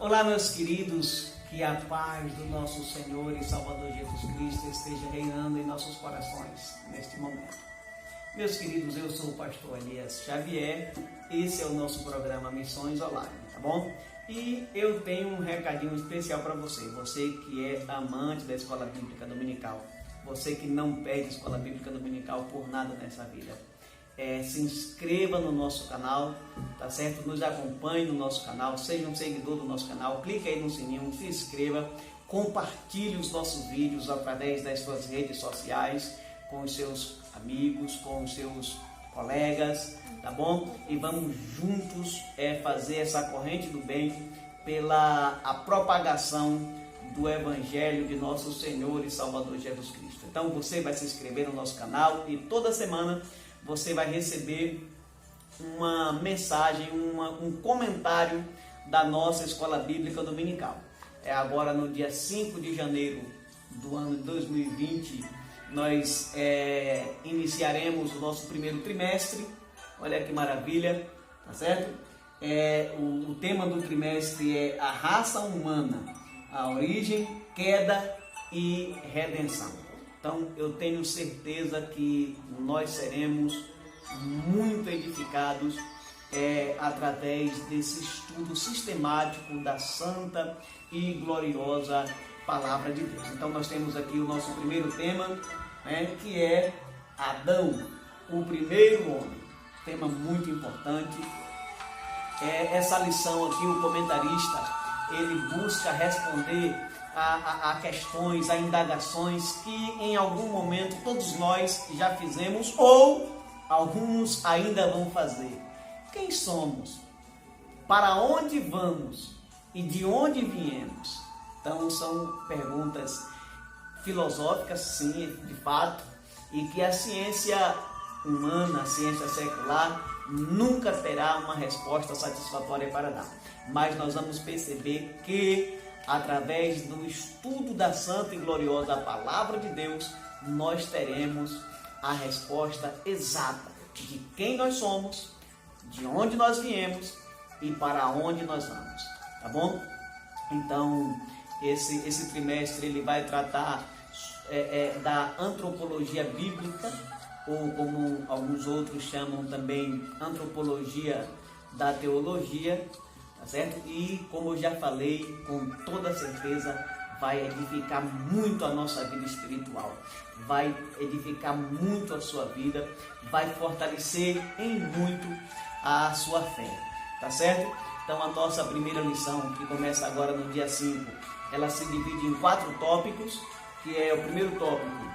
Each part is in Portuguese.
Olá, meus queridos, que a paz do nosso Senhor e Salvador Jesus Cristo esteja reinando em nossos corações neste momento. Meus queridos, eu sou o pastor Elias Xavier, esse é o nosso programa Missões Online, tá bom? E eu tenho um recadinho especial para você que é amante da Escola Bíblica Dominical, você que não perde a Escola Bíblica Dominical por nada nessa vida. Se inscreva no nosso canal, tá certo? Nos acompanhe no nosso canal, seja um seguidor do nosso canal, clique aí no sininho, se inscreva, compartilhe os nossos vídeos através das suas redes sociais, com os seus amigos, com os seus colegas, tá bom? E vamos juntos fazer essa corrente do bem pela a propagação do Evangelho de nosso Senhor e Salvador Jesus Cristo. Então você vai se inscrever no nosso canal e toda semana você vai receber uma mensagem, um comentário da nossa Escola Bíblica Dominical. Agora no dia 5 de janeiro do ano de 2020, nós iniciaremos o nosso primeiro trimestre. Olha que maravilha, tá certo? O tema do trimestre é a raça humana, a origem, queda e redenção. Então, eu tenho certeza que nós seremos muito edificados através desse estudo sistemático da santa e gloriosa Palavra de Deus. Então, nós temos aqui o nosso primeiro tema, que é Adão, o primeiro homem. Tema muito importante. Essa lição aqui, o comentarista, ele busca responder a questões, a indagações que em algum momento todos nós já fizemos ou alguns ainda vão fazer. Quem somos? Para onde vamos? E de onde viemos? Então são perguntas filosóficas, sim, de fato, e que a ciência humana, a ciência secular, nunca terá uma resposta satisfatória para dar. Mas nós vamos perceber que através do estudo da santa e gloriosa Palavra de Deus, nós teremos a resposta exata de quem nós somos, de onde nós viemos e para onde nós vamos, tá bom? Então, esse trimestre ele vai tratar da antropologia bíblica, ou como alguns outros chamam também, antropologia da teologia, tá certo? E como eu já falei, com toda certeza vai edificar muito a nossa vida espiritual, vai edificar muito a sua vida, vai fortalecer em muito a sua fé, tá certo? Então a nossa primeira lição, que começa agora no dia 5, ela se divide em 4 tópicos, que é o primeiro tópico,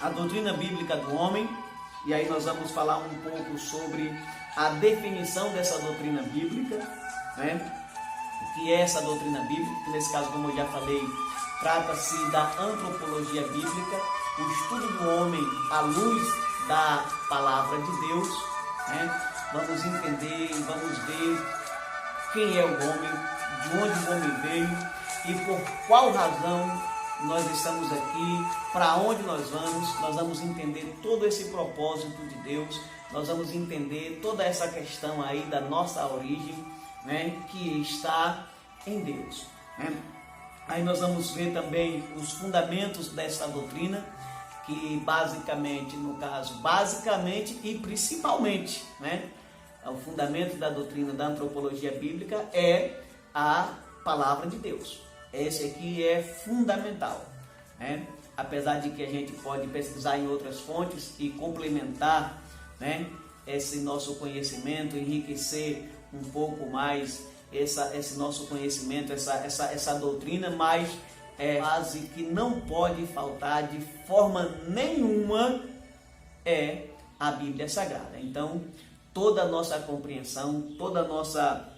a doutrina bíblica do homem, e aí nós vamos falar um pouco sobre a definição dessa doutrina bíblica, o que é essa doutrina bíblica, que nesse caso, como eu já falei, trata-se da antropologia bíblica, o estudo do homem à luz da palavra de Deus, Vamos entender, vamos ver quem é o homem, de onde o homem veio e por qual razão nós estamos aqui, para onde nós vamos entender todo esse propósito de Deus, nós vamos entender toda essa questão aí da nossa origem, que está em Deus. Aí nós vamos ver também os fundamentos dessa doutrina, que basicamente e principalmente, o fundamento da doutrina da antropologia bíblica é a palavra de Deus. Esse aqui é fundamental, apesar de que a gente pode pesquisar em outras fontes e complementar, esse nosso conhecimento, enriquecer um pouco mais esse nosso conhecimento, essa doutrina, mas é base que não pode faltar de forma nenhuma é a Bíblia Sagrada. Então, toda a nossa compreensão, toda a nossa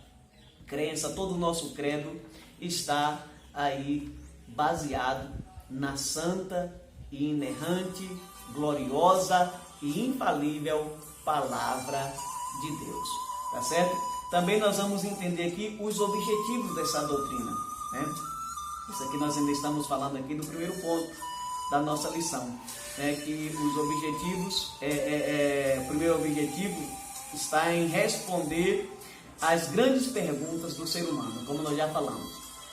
crença, todo o nosso credo está aí baseado na santa e inerrante, gloriosa e infalível Palavra de Deus, tá certo? Também nós vamos entender aqui os objetivos dessa doutrina, Isso aqui nós ainda estamos falando aqui do primeiro ponto da nossa lição, que os objetivos, o primeiro objetivo está em responder as grandes perguntas do ser humano, como nós já falamos,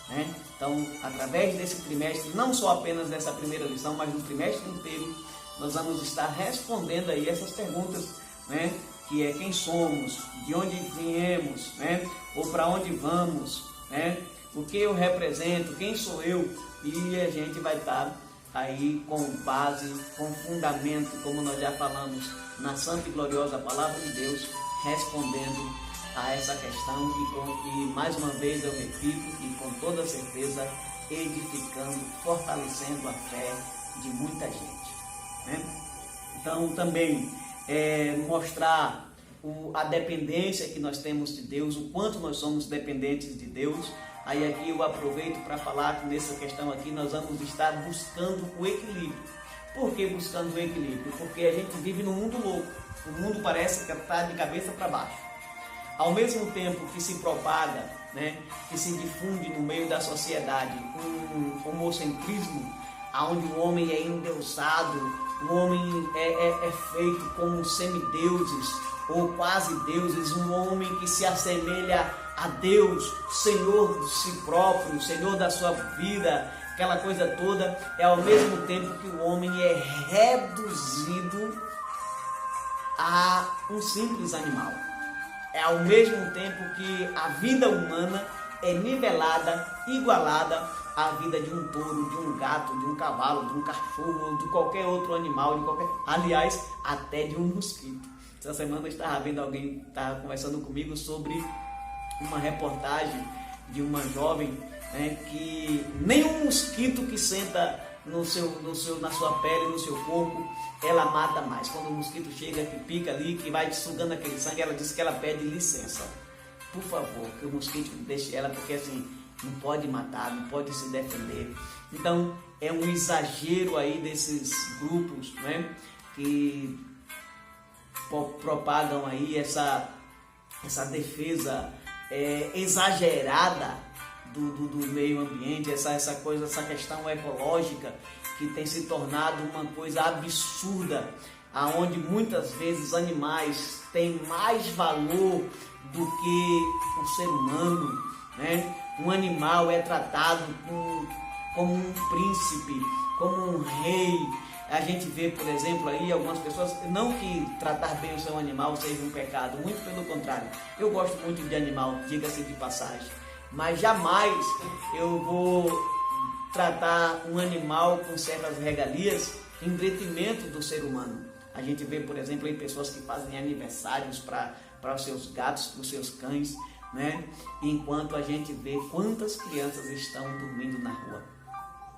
né? Então, através desse trimestre, não só apenas dessa primeira lição, mas no trimestre inteiro, nós vamos estar respondendo aí essas perguntas, né? Que é quem somos, de onde viemos, né? Ou para onde vamos, né? O que eu represento, quem sou eu, e a gente vai estar aí com base, com fundamento, como nós já falamos, na santa e gloriosa palavra de Deus, respondendo a essa questão e mais uma vez eu repito, e com toda certeza, edificando, fortalecendo a fé de muita gente, né? Então também mostrar a dependência que nós temos de Deus, o quanto nós somos dependentes de Deus. Aí aqui eu aproveito para falar que nessa questão aqui nós vamos estar buscando o equilíbrio. Por que buscando o equilíbrio? Porque a gente vive num mundo louco. O mundo parece que está de cabeça para baixo. Ao mesmo tempo que se propaga, né, que se difunde no meio da sociedade um homocentrismo, onde o homem é endeusado, o homem é feito como semideuses ou quase deuses, um homem que se assemelha a Deus, Senhor de si próprio, Senhor da sua vida, aquela coisa toda, é ao mesmo tempo que o homem é reduzido a um simples animal. É ao mesmo tempo que a vida humana é nivelada, igualada à vida de um touro, de um gato, de um cavalo, de um cachorro, de qualquer outro animal, aliás, até de um mosquito. Essa semana eu estava vendo alguém, estava conversando comigo sobre uma reportagem de uma jovem, né, que nem um mosquito que senta na sua pele, no seu corpo, ela mata mais. Quando o mosquito chega, que pica ali, que vai sugando aquele sangue, ela diz que ela pede licença. Por favor, que o mosquito deixe ela, porque assim, não pode matar, não pode se defender. Então, é um exagero aí desses grupos, né, que propagam aí essa defesa exagerada do meio ambiente, essa questão ecológica que tem se tornado uma coisa absurda, aonde muitas vezes animais têm mais valor do que o ser humano, né? Um animal é tratado como um príncipe, como um rei. A gente vê, por exemplo, aí algumas pessoas, não que tratar bem o seu animal seja um pecado, muito pelo contrário. Eu gosto muito de animal, diga-se de passagem, mas jamais eu vou tratar um animal com certas regalias em detrimento do ser humano. A gente vê, por exemplo, aí pessoas que fazem aniversários para os seus gatos, para os seus cães, né? Enquanto a gente vê quantas crianças estão dormindo na rua.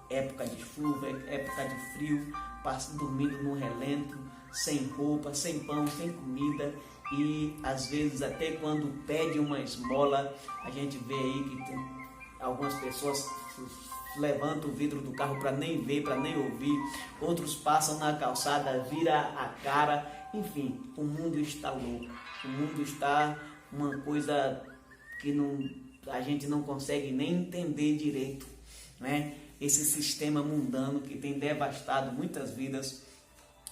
Época de chuva, época de frio, dormindo no relento, sem roupa, sem pão, sem comida, e às vezes até quando pede uma esmola, a gente vê aí que tem algumas pessoas levantam o vidro do carro para nem ver, para nem ouvir, outros passam na calçada, vira a cara, enfim, o mundo está louco, o mundo está uma coisa que a gente não consegue nem entender direito, né? Esse sistema mundano que tem devastado muitas vidas,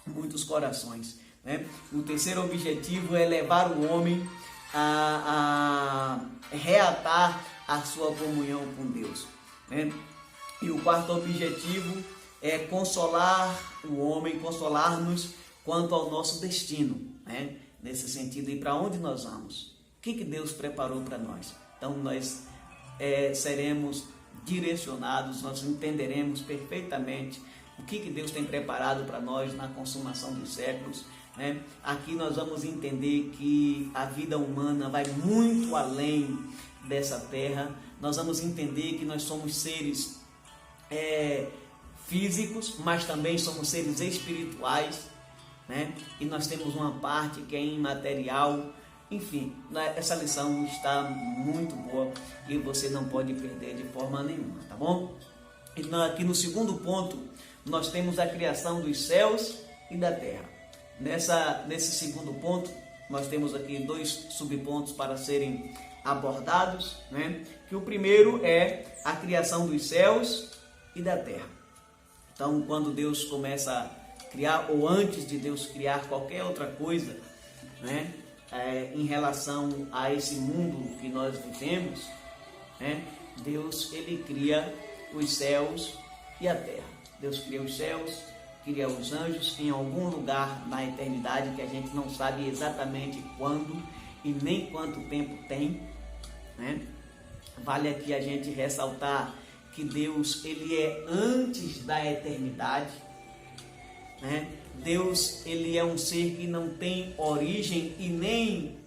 muitos corações, né? O terceiro objetivo é levar o homem a reatar a sua comunhão com Deus, né? E o quarto objetivo é consolar o homem, consolar-nos quanto ao nosso destino, né? Nesse sentido, e para onde nós vamos? O que Deus preparou para nós? Então nós seremos direcionados, nós entenderemos perfeitamente o que Deus tem preparado para nós na consumação dos séculos, né? Aqui nós vamos entender que a vida humana vai muito além dessa terra. Nós vamos entender que nós somos seres físicos, mas também somos seres espirituais, né? E nós temos uma parte que é imaterial. Enfim, essa lição está muito boa e você não pode perder de forma nenhuma, tá bom? E aqui no segundo ponto, nós temos a criação dos céus e da terra. Nesse segundo ponto, nós temos aqui 2 subpontos para serem abordados, né? Que o primeiro é a criação dos céus e da terra. Então, quando Deus começa a criar, ou antes de Deus criar qualquer outra coisa, né? em relação a esse mundo que nós vivemos, né? Deus, ele cria os céus e a terra. Deus cria os céus, cria os anjos em algum lugar na eternidade que a gente não sabe exatamente quando e nem quanto tempo tem, né? Vale aqui a gente ressaltar que Deus, ele é antes da eternidade, né? Deus, ele é um ser que não tem origem e nem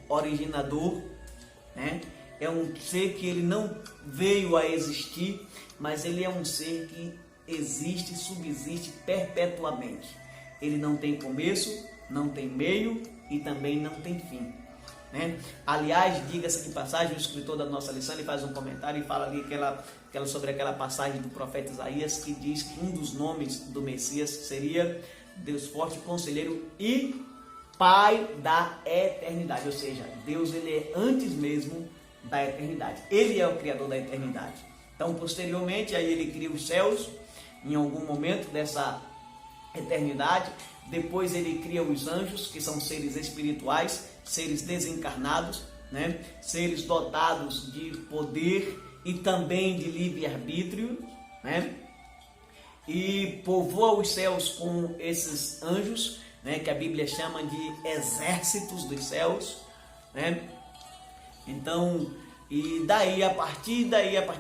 originador, né? É um ser que ele não veio a existir, mas ele é um ser que existe, subsiste perpetuamente. Ele não tem começo, não tem meio e também não tem fim, né? Aliás, diga-se de passagem, o escritor da nossa lição, ele faz um comentário e fala ali sobre aquela passagem do profeta Isaías, que diz que um dos nomes do Messias seria Deus forte, conselheiro e Pai da eternidade. Ou seja, Deus, ele é antes mesmo da eternidade. Ele é o criador da eternidade. Então, posteriormente, aí ele cria os céus em algum momento dessa eternidade. Depois ele cria os anjos, que são seres espirituais, seres desencarnados, né? Seres dotados de poder e também de livre-arbítrio, né? E povoa os céus com esses anjos, né? Que a Bíblia chama de exércitos dos céus, né? Então, e daí, a partir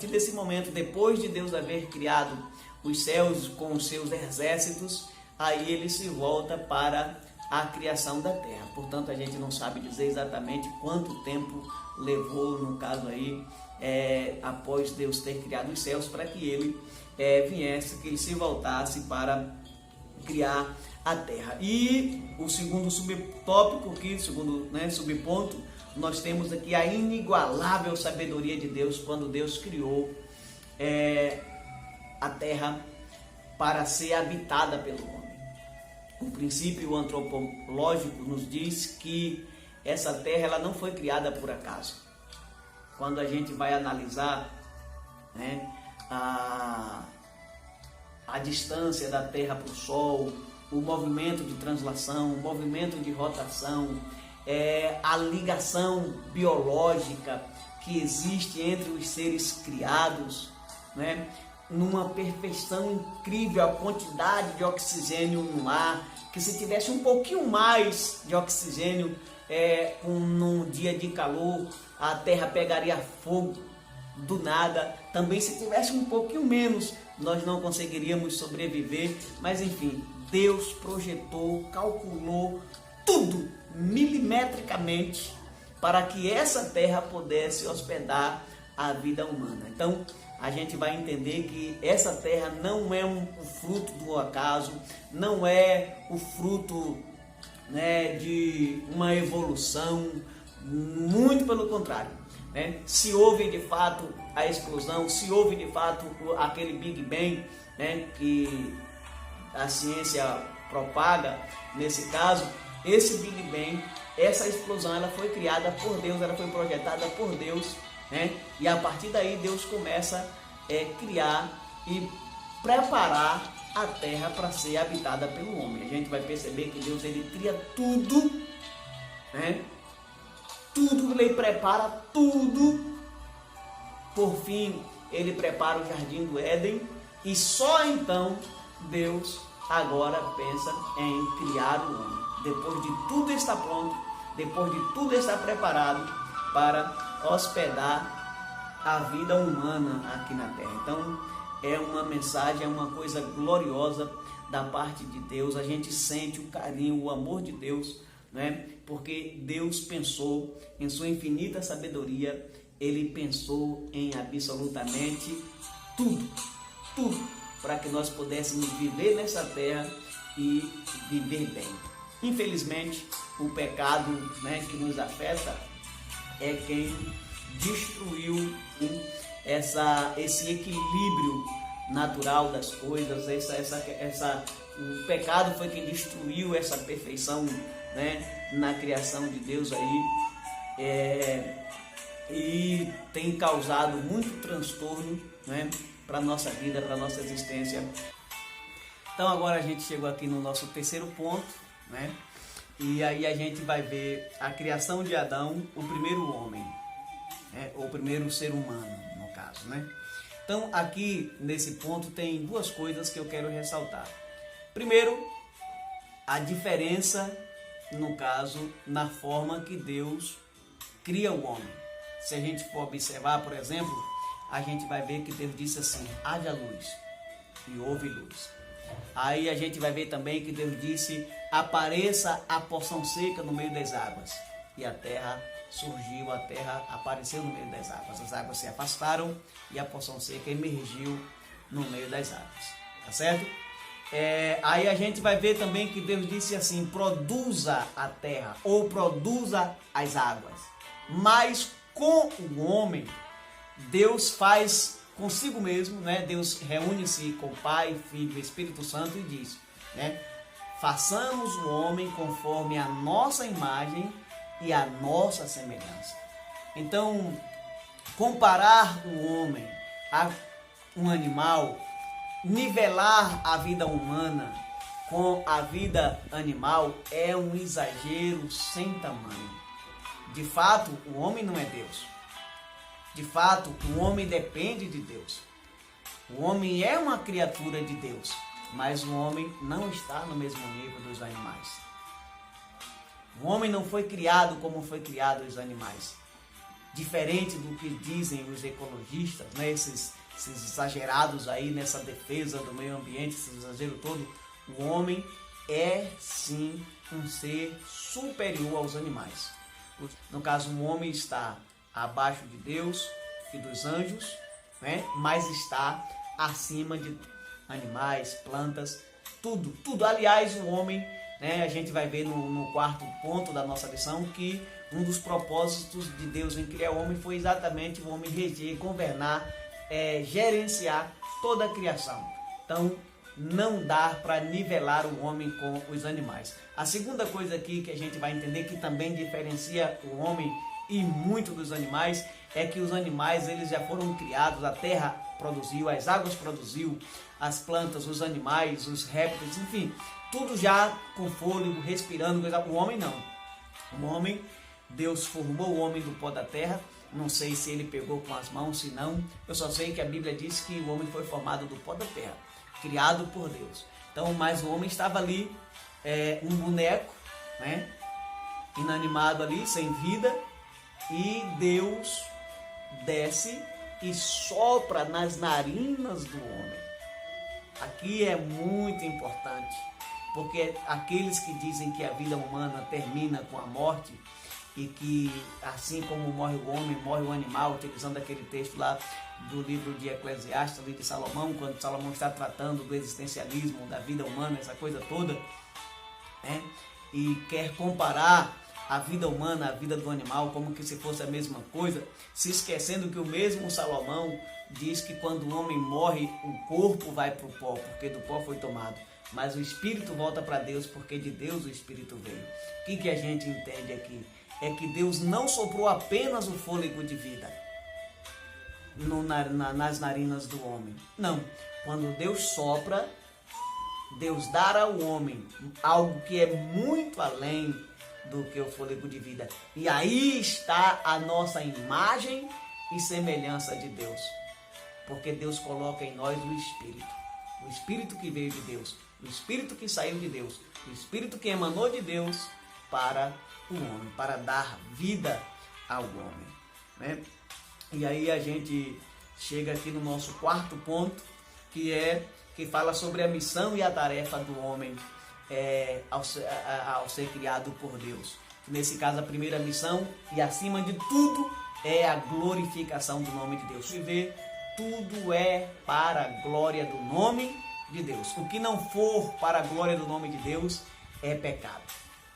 desse momento, depois de Deus haver criado os céus com os seus exércitos, aí ele se volta para a criação da terra. Portanto, a gente não sabe dizer exatamente quanto tempo levou, no caso aí, após Deus ter criado os céus, para que ele viesse, que ele se voltasse para criar a terra. E o segundo subtópico, segundo subponto, nós temos aqui a inigualável sabedoria de Deus quando Deus criou a terra para ser habitada pelo homem. O princípio antropológico nos diz que essa terra ela não foi criada por acaso. Quando a gente vai analisar, né, a distância da terra para o sol, o movimento de translação, o movimento de rotação, a ligação biológica que existe entre os seres criados, né? Numa perfeição incrível, a quantidade de oxigênio no ar, que se tivesse um pouquinho mais de oxigênio num dia de calor, a terra pegaria fogo do nada. Também se tivesse um pouquinho menos, nós não conseguiríamos sobreviver, mas enfim, Deus projetou, calculou tudo milimetricamente para que essa terra pudesse hospedar a vida humana. Então, a gente vai entender que essa terra não é o fruto do acaso, não é o fruto, né, de uma evolução, muito pelo contrário, né? Se houve de fato a explosão, se houve de fato aquele Big Bang, né, que a ciência propaga, nesse caso, esse Big Bang, essa explosão, ela foi criada por Deus, ela foi projetada por Deus, né? E a partir daí Deus começa a criar e preparar a terra para ser habitada pelo homem. A gente vai perceber que Deus, ele cria tudo, né? Tudo, ele prepara tudo. Por fim, ele prepara o jardim do Éden e só então Deus agora pensa em criar o homem. Depois de tudo estar pronto, depois de tudo estar preparado para hospedar a vida humana aqui na terra. Então, é uma mensagem, é uma coisa gloriosa da parte de Deus. A gente sente o carinho, o amor de Deus, né? Porque Deus pensou em sua infinita sabedoria, ele pensou em absolutamente tudo, para que nós pudéssemos viver nessa terra e viver bem. Infelizmente, o pecado, né, que nos afeta é quem destruiu esse equilíbrio natural das coisas. O pecado foi quem destruiu essa perfeição, né, na criação de Deus aí, e tem causado muito transtorno, né, para a nossa vida, para a nossa existência. Então agora a gente chegou aqui no nosso terceiro ponto, né, E aí a gente vai ver a criação de Adão, o primeiro homem, né? O primeiro ser humano, no caso, né? Então, aqui nesse ponto tem duas coisas que eu quero ressaltar. Primeiro, a diferença, no caso, na forma que Deus cria o homem. Se a gente for observar, por exemplo, a gente vai ver que Deus disse assim: haja luz, e houve luz. Aí a gente vai ver também que Deus disse: apareça a porção seca no meio das águas. E a terra surgiu, a terra apareceu no meio das águas. As águas se afastaram e a porção seca emergiu no meio das águas. Tá certo? Aí a gente vai ver também que Deus disse assim: produza a terra, ou produza as águas. Mas com o homem, Deus faz consigo mesmo, né? Deus reúne-se com o Pai, Filho e Espírito Santo e diz, né? Façamos o homem conforme a nossa imagem e a nossa semelhança. Então, comparar o homem a um animal, nivelar a vida humana com a vida animal é um exagero sem tamanho. De fato, o homem não é Deus. De fato, o homem depende de Deus. O homem é uma criatura de Deus, mas o homem não está no mesmo nível dos animais. O homem não foi criado como foi criado os animais. Diferente do que dizem os ecologistas, né? Esses exagerados aí nessa defesa do meio ambiente, esse exagero todo, o homem é sim um ser superior aos animais. No caso, o homem está abaixo de Deus e dos anjos, né? Mas está acima de animais, plantas, tudo. Aliás, o homem, né? A gente vai ver no quarto ponto da nossa lição que um dos propósitos de Deus em criar o homem foi exatamente o homem reger, governar, gerenciar toda a criação. Então, não dá para nivelar o homem com os animais. A segunda coisa aqui que a gente vai entender, que também diferencia o homem e muito dos animais, é que os animais eles já foram criados, a terra produziu, as águas produziu, as plantas, os animais, os répteis, enfim, tudo já com fôlego, respirando. O homem não. O homem, Deus formou o homem do pó da terra. Não sei se ele pegou com as mãos, se não. Eu só sei que a Bíblia diz que o homem foi formado do pó da terra, criado por Deus. Então, mas o homem estava ali, um boneco, né, inanimado ali, sem vida, e Deus desce e sopra nas narinas do homem. Aqui é muito importante, porque aqueles que dizem que a vida humana termina com a morte e que assim como morre o homem, morre o animal, utilizando aquele texto lá do livro de Eclesiastes, ali de Salomão, quando Salomão está tratando do existencialismo, da vida humana, essa coisa toda, né? E quer comparar a vida humana, a vida do animal, como que se fosse a mesma coisa, se esquecendo que o mesmo Salomão diz que quando o homem morre, o corpo vai para o pó, porque do pó foi tomado, mas o espírito volta para Deus, porque de Deus o espírito veio. O que a gente entende aqui? É que Deus não soprou apenas o fôlego de vida nas narinas do homem. Não. Quando Deus sopra, Deus dá ao homem algo que é muito além do que o fôlego de vida. E aí está a nossa imagem e semelhança de Deus. Porque Deus coloca em nós o Espírito. O Espírito que veio de Deus. O Espírito que saiu de Deus. O Espírito que emanou de Deus para o homem. Para dar vida ao homem, né? E aí a gente chega aqui no nosso quarto ponto, que fala sobre a missão e a tarefa do homem ao ser criado por Deus. Nesse caso, a primeira missão e acima de tudo é a glorificação do nome de Deus. Viver tudo é para a glória do nome de Deus. O que não for para a glória do nome de Deus é pecado.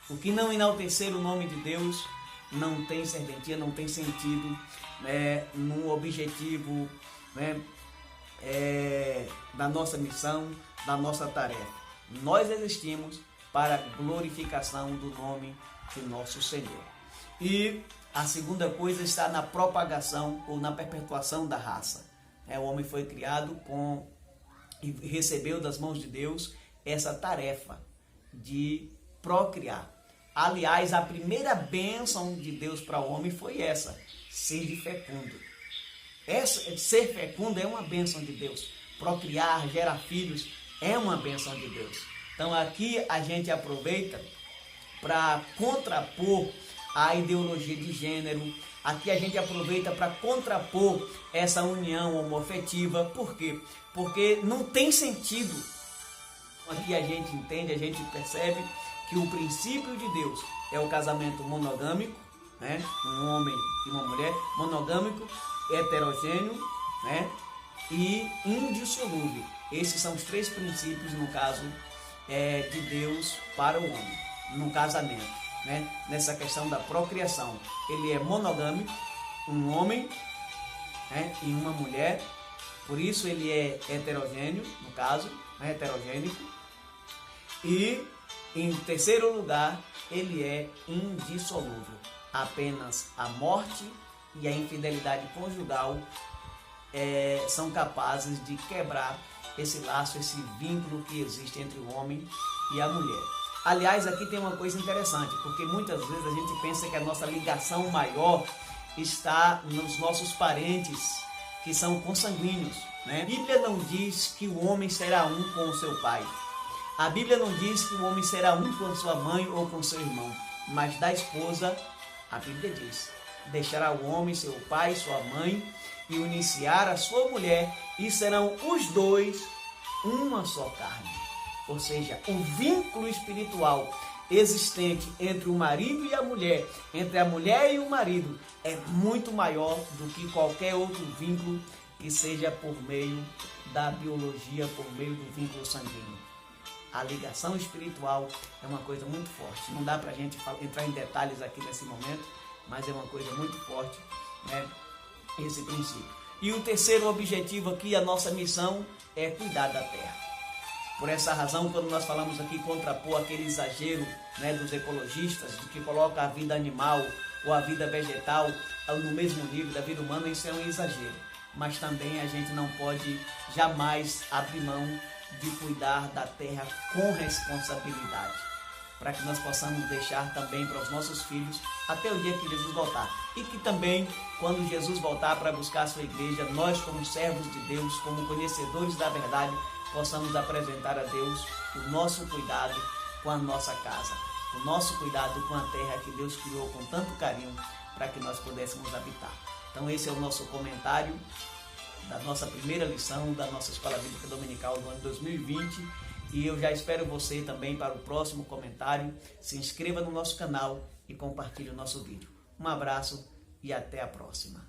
O que não enaltecer o nome de Deus não tem serventia, não tem sentido, né, no objetivo, né, da nossa missão, da nossa tarefa. Nós existimos para a glorificação do nome do nosso Senhor. E a segunda coisa está na propagação ou na perpetuação da raça. O homem foi criado e recebeu das mãos de Deus essa tarefa de procriar. Aliás, a primeira bênção de Deus para o homem foi essa: ser fecundo. Ser fecundo é uma bênção de Deus. Procriar, gerar filhos é uma bênção de Deus. Então aqui a gente aproveita para contrapor a ideologia de gênero. Aqui a gente aproveita para contrapor essa união homoafetiva. Por quê? Porque não tem sentido. Aqui a gente entende, a gente percebe que o princípio de Deus é o casamento monogâmico, né? Um homem e uma mulher, monogâmico, heterogêneo, né? E indissolúvel. Esses são os três princípios, no caso, de Deus para o homem, no casamento, né? Nessa questão da procriação. Ele é monogâmico, um homem, né? E uma mulher, por isso ele é heterogêneo, no caso, né? Heterogênico. E, em terceiro lugar, ele é indissolúvel. Apenas a morte e a infidelidade conjugal são capazes de quebrar esse laço, esse vínculo que existe entre o homem e a mulher. Aliás, aqui tem uma coisa interessante, porque muitas vezes a gente pensa que a nossa ligação maior está nos nossos parentes, que são consanguíneos, né? A Bíblia não diz que o homem será um com o seu pai. A Bíblia não diz que o homem será um com sua mãe ou com seu irmão. Mas da esposa, a Bíblia diz: deixará o homem seu pai e sua mãe e uniciar a sua mulher, e serão os dois uma só carne. Ou seja, o vínculo espiritual existente entre o marido e a mulher, entre a mulher e o marido, é muito maior do que qualquer outro vínculo que seja por meio da biologia, por meio do vínculo sanguíneo. A ligação espiritual é uma coisa muito forte. Não dá para a gente entrar em detalhes aqui nesse momento, mas é uma coisa muito forte, né? Esse princípio. E o terceiro objetivo aqui, a nossa missão, é cuidar da terra. Por essa razão, quando nós falamos aqui contrapor aquele exagero, né, dos ecologistas, de que coloca a vida animal ou a vida vegetal no mesmo nível da vida humana, isso é um exagero. Mas também a gente não pode jamais abrir mão de cuidar da terra com responsabilidade, para que nós possamos deixar também para os nossos filhos até o dia que Jesus voltar. E que também, quando Jesus voltar para buscar a sua igreja, nós, como servos de Deus, como conhecedores da verdade, possamos apresentar a Deus o nosso cuidado com a nossa casa, o nosso cuidado com a terra que Deus criou com tanto carinho para que nós pudéssemos habitar. Então esse é o nosso comentário da nossa primeira lição da nossa Escola Bíblica Dominical do ano 2020, e eu já espero você também para o próximo comentário. Se inscreva no nosso canal e compartilhe o nosso vídeo. Um abraço e até a próxima.